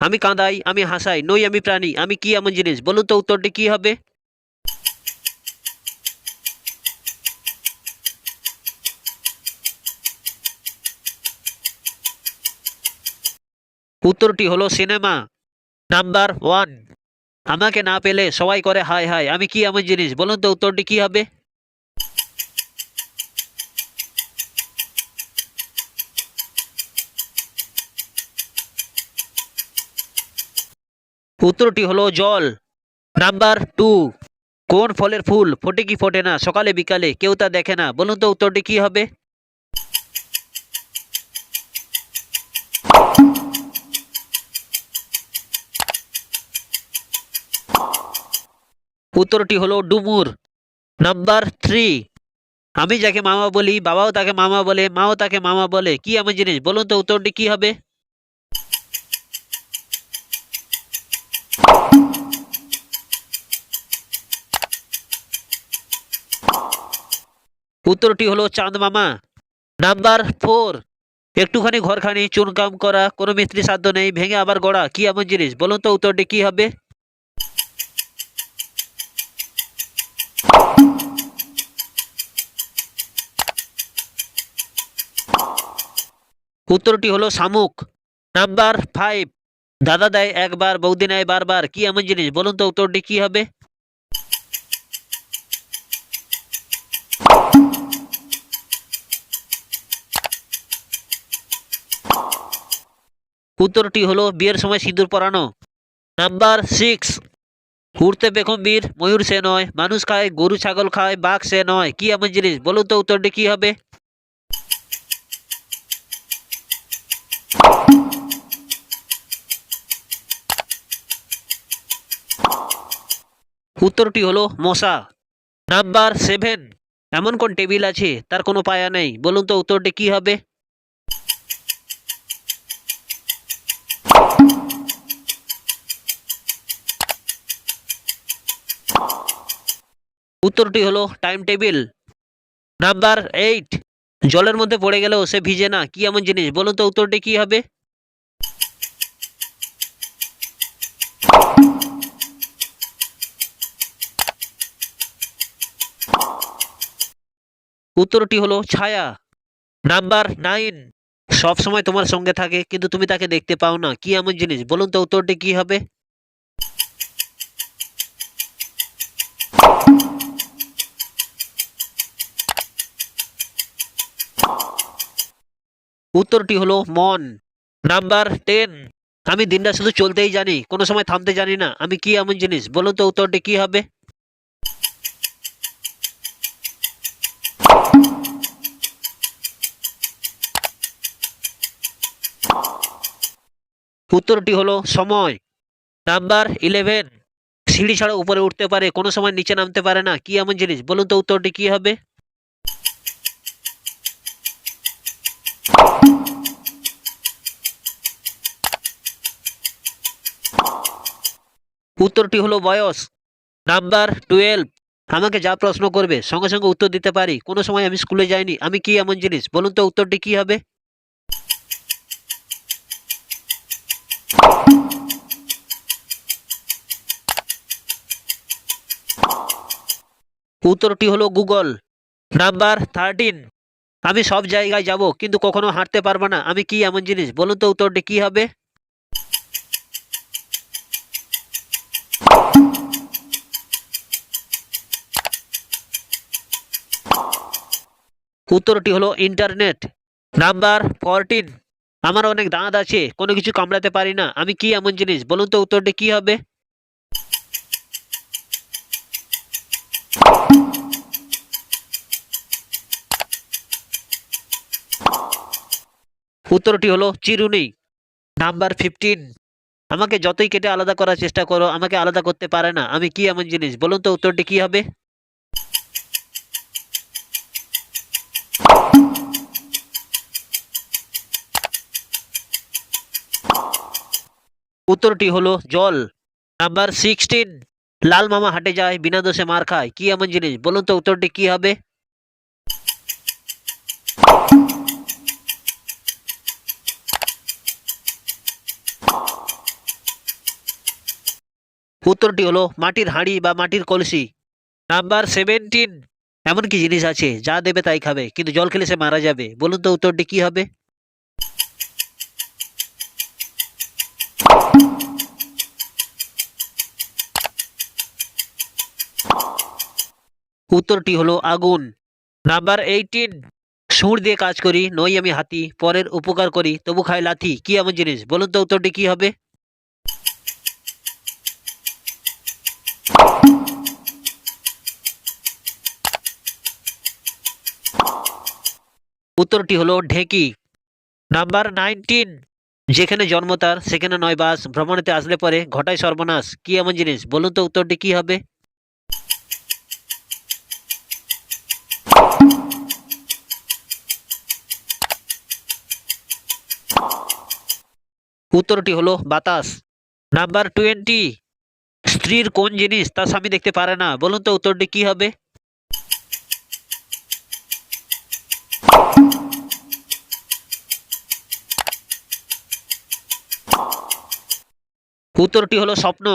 আমি কাঁদাই, আমি হাসাই, নই আমি প্রাণী, আমি কি এমন জিনিস? বলুন তো উত্তরটি কি হবে? উত্তরটি হলো সিনেমা। নাম্বার ওয়ান, আমাকে না পেলে সবাই করে হাই হাই, আমি কি এমন জিনিস? বলুন তো উত্তরটি কি হবে? উত্তরটি হলো জল। নাম্বার টু, কোন ফলের ফুল ফোটে কি ফোটে না সকালে বিকালে, কেউ তা দেখে না? বলুন তো উত্তরটি কি হবে? উত্তরটি হলো ডুমুর। নাম্বার থ্রি, আমি যাকে মামা বলি বাবাও তাকে মামা বলে, মাও তাকে মামা বলে, কি এমন জিনিস? বলুন তো উত্তরটি কি হবে? উত্তরটি হলো চাঁদ মামা। নাম্বার ফোর, একটুখানি ঘরখানি চুনকাম করা, কোনো মিস্ত্রি সাধ্য নেই, ভেঙে আবার গড়া, কি এমন জিনিস? বলুন তো উত্তরটি কি হবে? উত্তরটি হলো শামুক। নাম্বার ফাইভ, দাদা দেয় একবার বৌদি নেয় বারবার, কি এমন জিনিস? বলুন তো উত্তরটি কি হবে? উত্তরটি হলো বিয়ের সময় সিঁদুর পরানো। নাম্বার সিক্স, উড়তে পেখম বীর ময়ূর সে নয়, মানুষ খায় গরু ছাগল খায় বাঘ সে নয়, কি এমন জিনিস? বলুন তো উত্তরটি কি হবে? উত্তরটি হলো মশা। নাম্বার সেভেন, এমন কোন টেবিল আছে তার কোনো পায়া নেই? বলুন তো উত্তরটি কি হবে? উত্তরটি হলো টাইম টেবিল। নাম্বার এইট, জলের মধ্যে পড়ে গেলেও সে ভিজে না, কি এমন জিনিস? বলুন তো উত্তরটি কি হবে? উত্তরটি হলো ছায়া। নাম্বার নাইন, সব সময় তোমার সঙ্গে থাকে কিন্তু তুমি তাকে দেখতে পাও না, কি এমন জিনিস? বলুন তো উত্তরটি কি হবে? উত্তরটি হলো মন। নাম্বার টেন, আমি দিনটা শুধু চলতেই জানি, কোনো সময় থামতে জানি না, আমি কি এমন জিনিস? বলুন তো উত্তরটি কি হবে? উত্তরটি হলো সময়। নাম্বার ইলেভেন, সিঁড়ি ছাড়া উপরে উঠতে পারে, কোনো সময় নিচে নামতে পারে না, কি এমন জিনিস? বলুন তো উত্তরটি কি হবে? উত্তরটি হলো বয়স। নাম্বার টুয়েলভ, আমাকে যা প্রশ্ন করবে সঙ্গে সঙ্গে উত্তর দিতে পারি, কোনো সময় আমি স্কুলে যাইনি, আমি কি এমন জিনিস? বলুন তো উত্তরটি কি হবে? উত্তরটি হলো গুগল। নাম্বার থার্টিন, আমি সব জায়গায় যাব কিন্তু কখনো হাঁটতে পারবো না, আমি কি এমন জিনিস? বলুন তো উত্তরটি কি হবে? উত্তরটি হলো ইন্টারনেট। নাম্বার ফোরটিন, আমার অনেক দাঁত আছে কোনো কিছু কামড়াতে পারি না, আমি কি এমন জিনিস? বলুন তো উত্তরটি কি হবে? উত্তরটি হলো চিরুনি। নাম্বার ফিফটিন, আমাকে যতই কেটে আলাদা করার চেষ্টা করো আমাকে আলাদা করতে পারে না, আমি কি এমন জিনিস? বলুন তো উত্তরটি কি হবে? উত্তরটি হলো জল। নাম্বার সিক্সটিন, লাল মামা হাটে যায় বিনা দোষে মার খায়, কি এমন জিনিস? বলুন তো উত্তরটি কি হবে? উত্তরটি হলো মাটির হাঁড়ি বা মাটির কলসি। নাম্বার 17, এমন কি জিনিস আছে যা দেবে তাই খাবে কিন্তু জল খেলে সে মারা যাবে? বলুন তো উত্তরটি কি হবে? উত্তরটি হলো আগুন। নাম্বার 18, সুর দিয়ে কাজ করি নই আমি হাতি, পরের উপকার করি তবু খাই লাথি, কি এমন জিনিস? বলুন তো উত্তরটি কি হবে? উত্তরটি হলো ঢেঁকি। নাম্বার 19, যেখানে জন্ম তার সেখানে নয় বাস, ভ্রমণেতে আসলে পরে ঘটায় সর্বনাশ, কি এমন জিনিস? বলুন তো উত্তরটি কি হবে? উত্তরটি হলো বাতাস। নাম্বার 20, স্ত্রীর কোন জিনিস তার স্বামী দেখতে পারে না? বলুন তো উত্তরটি কি হবে? উত্তরটি হলো স্বপ্ন।